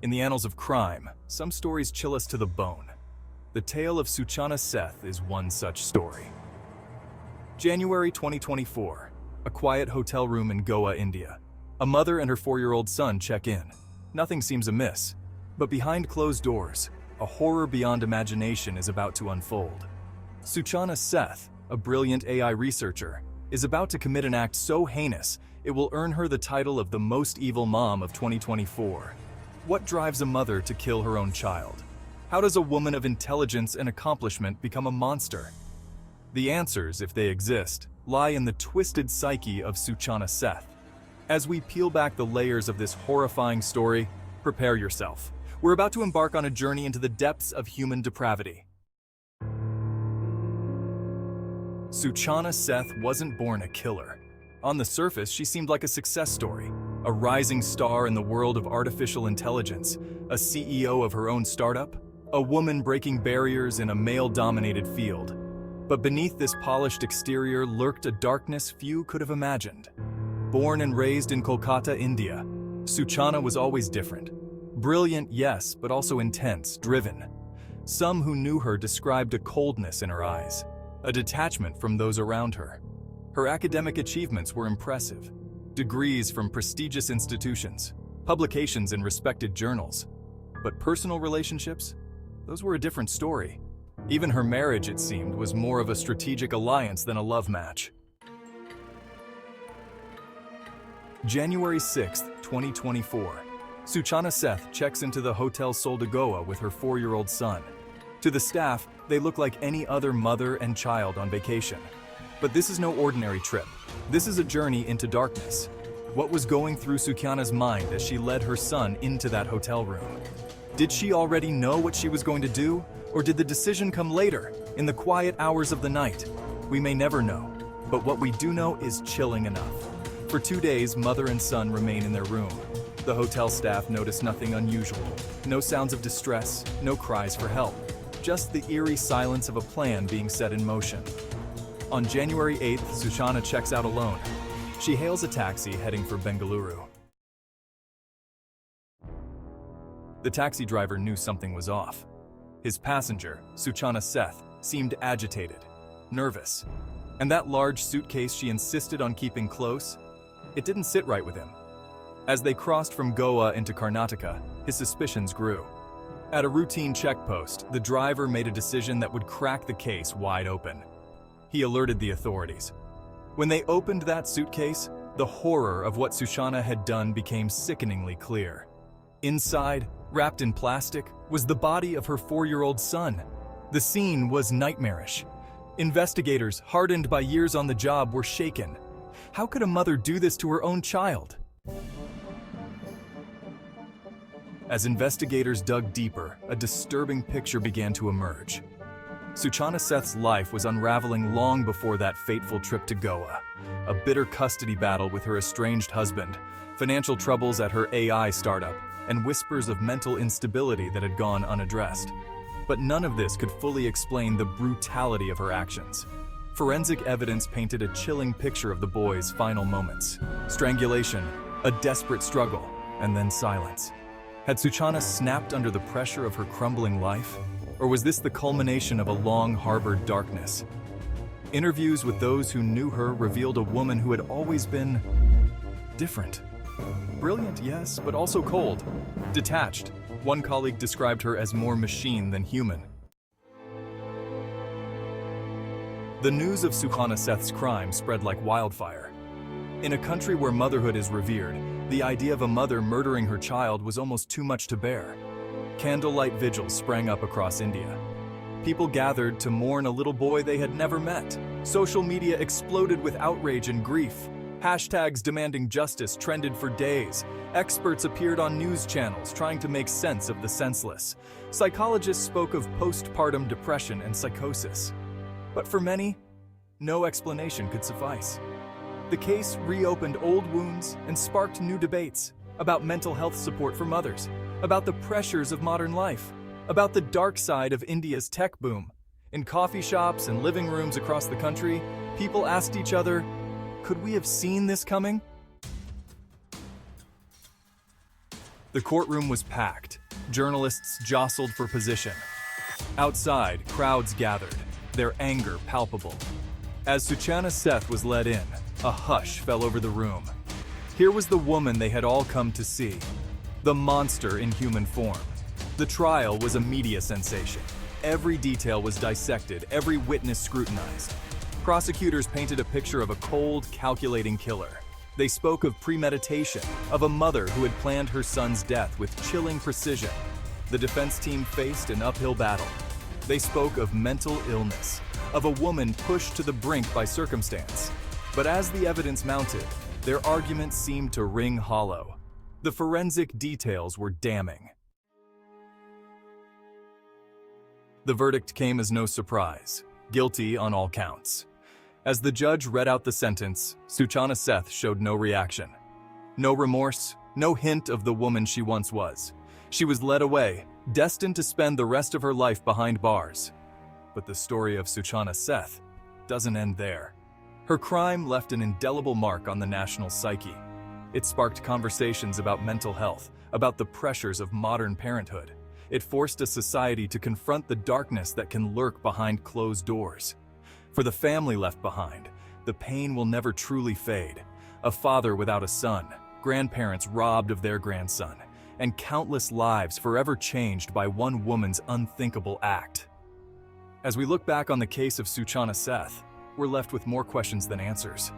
In the annals of crime, some stories chill us to the bone. The tale of Suchana Seth is one such story. January 2024, a quiet hotel room in Goa, India. A mother and her 4-year-old son check in. Nothing seems amiss, but behind closed doors, a horror beyond imagination is about to unfold. Suchana Seth, a brilliant AI researcher, is about to commit an act so heinous it will earn her the title of the most evil mom of 2024. What drives a mother to kill her own child? How does a woman of intelligence and accomplishment become a monster? The answers, if they exist, lie in the twisted psyche of Suchana Seth. As we peel back the layers of this horrifying story, prepare yourself. We're about to embark on a journey into the depths of human depravity. Suchana Seth wasn't born a killer. On the surface, she seemed like a success story, a rising star in the world of artificial intelligence, a CEO of her own startup, a woman breaking barriers in a male-dominated field. But beneath this polished exterior lurked a darkness few could have imagined. Born and raised in Kolkata, India, Suchana was always different. Brilliant, yes, but also intense, driven. Some who knew her described a coldness in her eyes, a detachment from those around her. Her academic achievements were impressive. Degrees from prestigious institutions, publications in respected journals. But personal relationships? Those were a different story. Even her marriage, it seemed, was more of a strategic alliance than a love match. January 6, 2024. Suchana Seth checks into the Hotel Sol de Goa with her 4-year-old son. To the staff, they look like any other mother and child on vacation. But this is no ordinary trip. This is a journey into darkness. What was going through Suchana's mind as she led her son into that hotel room? Did she already know what she was going to do? Or did the decision come later, in the quiet hours of the night? We may never know, but what we do know is chilling enough. For 2 days, mother and son remain in their room. The hotel staff notice nothing unusual. No sounds of distress, no cries for help. Just the eerie silence of a plan being set in motion. On January 8th, Suchana checks out alone. She hails a taxi heading for Bengaluru. The taxi driver knew something was off. His passenger, Suchana Seth, seemed agitated, nervous. And that large suitcase she insisted on keeping close, it didn't sit right with him. As they crossed from Goa into Karnataka, his suspicions grew. At a routine checkpost, the driver made a decision that would crack the case wide open. He alerted the authorities. When they opened that suitcase, the horror of what Suchana had done became sickeningly clear. Inside, wrapped in plastic, was the body of her 4-year-old son. The scene was nightmarish. Investigators, hardened by years on the job, were shaken. How could a mother do this to her own child? As investigators dug deeper, a disturbing picture began to emerge. Suchana Seth's life was unraveling long before that fateful trip to Goa. A bitter custody battle with her estranged husband, financial troubles at her AI startup, and whispers of mental instability that had gone unaddressed. But none of this could fully explain the brutality of her actions. Forensic evidence painted a chilling picture of the boy's final moments. Strangulation, a desperate struggle, and then silence. Had Suchana snapped under the pressure of her crumbling life? Or was this the culmination of a long-harbored darkness? Interviews with those who knew her revealed a woman who had always been different. Brilliant, yes, but also cold. Detached. One colleague described her as more machine than human. The news of Suchana Seth's crime spread like wildfire. In a country where motherhood is revered, the idea of a mother murdering her child was almost too much to bear. Candlelight vigils sprang up across India. People gathered to mourn a little boy they had never met. Social media exploded with outrage and grief. Hashtags demanding justice trended for days. Experts appeared on news channels trying to make sense of the senseless. Psychologists spoke of postpartum depression and psychosis. But for many, no explanation could suffice. The case reopened old wounds and sparked new debates about mental health support for mothers, about the pressures of modern life, about the dark side of India's tech boom. In coffee shops and living rooms across the country, people asked each other, could we have seen this coming? The courtroom was packed. Journalists jostled for position. Outside, crowds gathered, their anger palpable. As Suchana Seth was led in, a hush fell over the room. Here was the woman they had all come to see, the monster in human form. The trial was a media sensation. Every detail was dissected, every witness scrutinized. Prosecutors painted a picture of a cold, calculating killer. They spoke of premeditation, of a mother who had planned her son's death with chilling precision. The defense team faced an uphill battle. They spoke of mental illness, of a woman pushed to the brink by circumstance. But as the evidence mounted, their arguments seemed to ring hollow. The forensic details were damning. The verdict came as no surprise, guilty on all counts. As the judge read out the sentence, Suchana Seth showed no reaction. No remorse, no hint of the woman she once was. She was led away, destined to spend the rest of her life behind bars. But the story of Suchana Seth doesn't end there. Her crime left an indelible mark on the national psyche. It sparked conversations about mental health, about the pressures of modern parenthood. It forced a society to confront the darkness that can lurk behind closed doors. For the family left behind, the pain will never truly fade. A father without a son, grandparents robbed of their grandson, and countless lives forever changed by one woman's unthinkable act. As we look back on the case of Suchana Seth, we're left with more questions than answers.